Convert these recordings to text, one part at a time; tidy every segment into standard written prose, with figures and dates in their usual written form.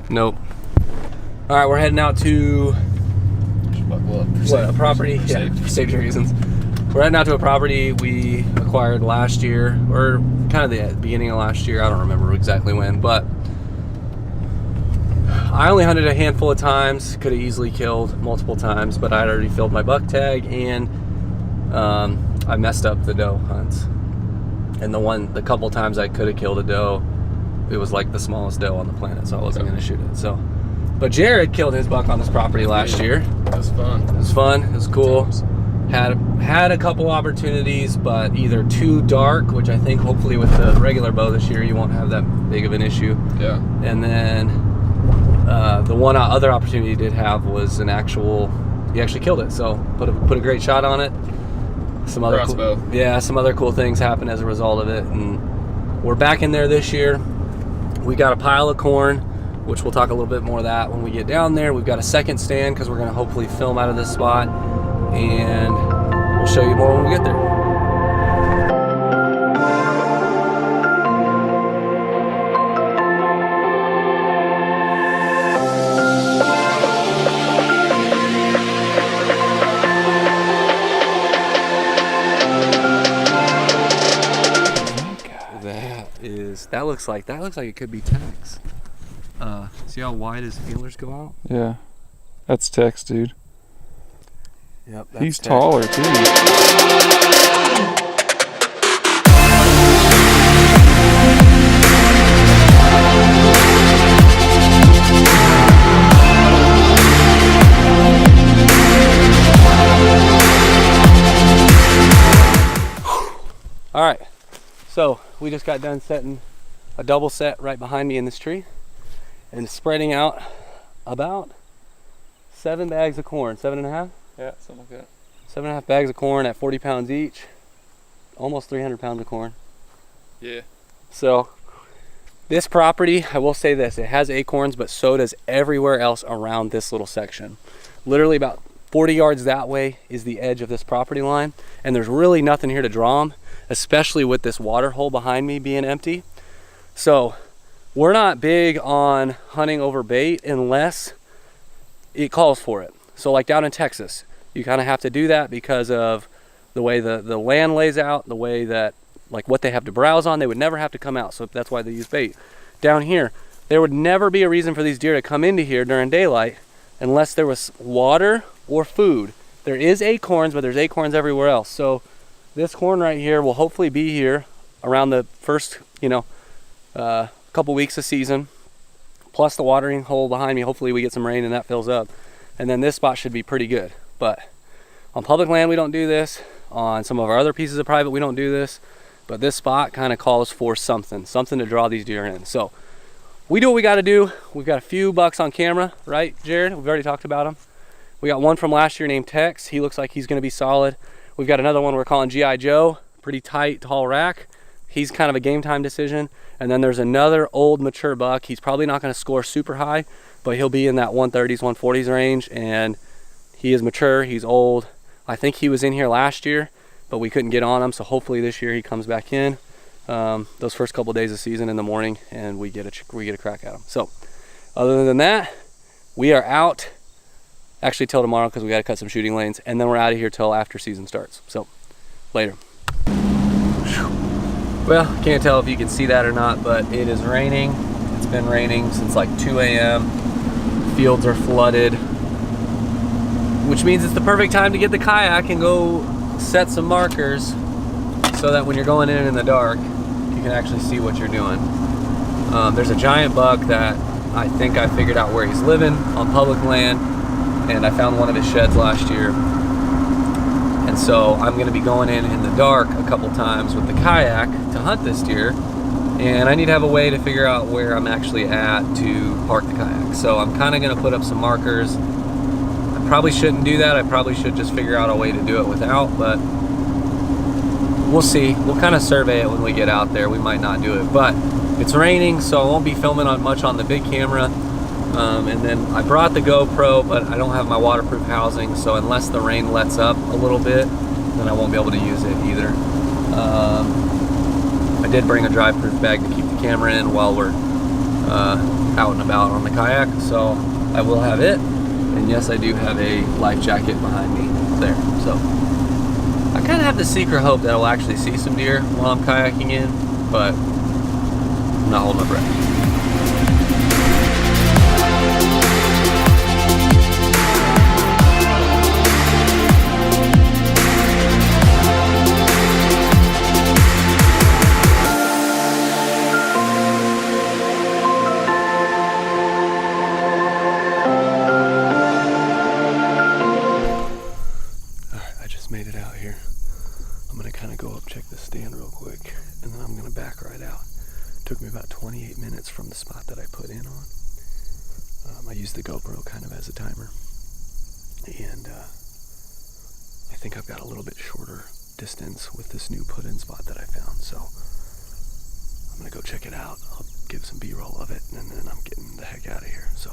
Nope. All right, we're heading out to a property. Yeah, for safety reasons. We're heading out to a property we acquired last year, or kind of the beginning of last year. I don't remember exactly when, but I only hunted a handful of times. Could have easily killed multiple times, but I'd already filled my buck tag, and I messed up the doe hunts. And the couple times I could have killed a doe, it was like the smallest doe on the planet, so I wasn't going to shoot it. So, but Jared killed his buck on this property last year. It was fun. It was fun. It was cool. Had a couple opportunities, but either too dark, which I think hopefully with the regular bow this year you won't have that big of an issue. Yeah. And then the one other opportunity you did have was he actually killed it. So put a great shot on it. Some other cool things happened as a result of it, and we're back in there this year. We got a pile of corn, which we'll talk a little bit more of that when we get down there. We've got a second stand because we're going to hopefully film out of this spot, and we'll show you more when we get there. That looks like it could be Tex. See how wide his feelers go out? Yeah, that's Tex, dude. Yep, he's taller too. All right, so we just got done setting a double set right behind me in this tree and spreading out about 7 bags of corn. 7.5? Yeah, something like that. 7.5 bags of corn at 40 pounds each. Almost 300 pounds of corn. Yeah. So this property, I will say this, it has acorns, but so does everywhere else around this little section. Literally about 40 yards that way is the edge of this property line, and there's really nothing here to draw them, especially with this water hole behind me being empty. So we're not big on hunting over bait unless it calls for it. So like down in Texas, you kind of have to do that because of the way the land lays out, the way that like what they have to browse on, they would never have to come out. So that's why they use bait. Down here, there would never be a reason for these deer to come into here during daylight unless there was water or food. There is acorns, but there's acorns everywhere else. So this corn right here will hopefully be here around the first, couple weeks of season, plus the watering hole behind me. Hopefully we get some rain and that fills up, and then this spot should be pretty good. But on public land we don't do this. On some of our other pieces of private we don't do this, but this spot kind of calls for something to draw these deer in. So we do what we got to do. We've got a few bucks on camera, right, Jared? We've already talked about them. We got one from last year named Tex. He looks like he's going to be solid. We've got another one we're calling G.I. Joe, pretty tight, tall rack. He's kind of a game time decision. And then there's another old mature buck. He's probably not going to score super high, but he'll be in that 130s, 140s range. And he is mature, he's old. I think he was in here last year, but we couldn't get on him. So hopefully this year he comes back in those first couple of days of season in the morning, and we get a crack at him. So other than that, we are out actually till tomorrow because we got to cut some shooting lanes, and then we're out of here till after season starts. So later. Well, can't tell if you can see that or not, but it is raining. It's been raining since like 2 a.m. Fields are flooded, which means it's the perfect time to get the kayak and go set some markers so that when you're going in the dark, you can actually see what you're doing. There's a giant buck that I think I figured out where he's living on public land, and I found one of his sheds last year. And so I'm gonna be going in the dark a couple times with the kayak to hunt this deer, and I need to have a way to figure out where I'm actually at to park the kayak. So I'm kind of gonna put up some markers. I probably shouldn't do that. I probably should just figure out a way to do it without, but we'll see. We'll kind of survey it when we get out there. We might not do it, but it's raining, so I won't be filming on much on the big camera. And then I brought the GoPro, but I don't have my waterproof housing, so unless the rain lets up a little bit, then I won't be able to use it either. I did bring a dry proof bag to keep the camera in while we're out and about on the kayak, so I will have it. And yes, I do have a life jacket behind me there. So I kind of have the secret hope that I'll actually see some deer while I'm kayaking in, but I'm not holding my breath. Made it out here. I'm gonna kind of go up, check the stand real quick, and then I'm gonna back right out. Took me about 28 minutes from the spot that I put in on. I used the GoPro kind of as a timer, and I think I've got a little bit shorter distance with this new put-in spot that I found. So I'm gonna go check it out. I'll give some B-roll of it, and then I'm getting the heck out of here. So.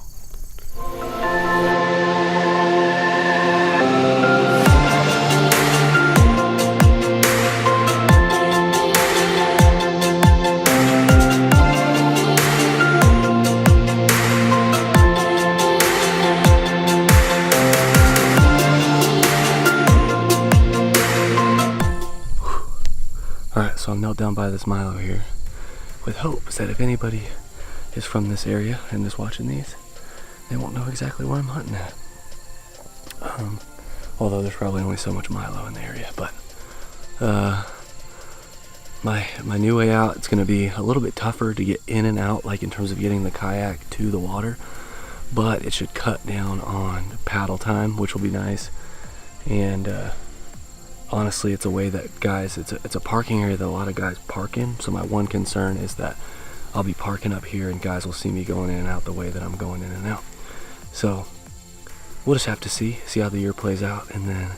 Alright, so I'm knelt down by this Milo here with hopes that if anybody is from this area and is watching these, they won't know exactly where I'm hunting at. Although there's probably only so much Milo in the area, but my new way out, it's going to be a little bit tougher to get in and out, like in terms of getting the kayak to the water, but it should cut down on paddle time, which will be nice. And honestly, it's a way that guys, it's a parking area that a lot of guys park in. So my one concern is that I'll be parking up here and guys will see me going in and out the way that I'm going in and out. So we'll just have to see how the year plays out. And then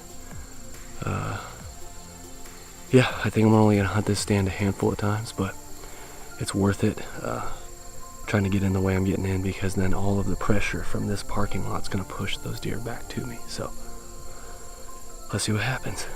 yeah, I think I'm only gonna hunt this stand a handful of times, but it's worth it, trying to get in the way I'm getting in, because then all of the pressure from this parking lot's gonna push those deer back to me. So let's see what happens.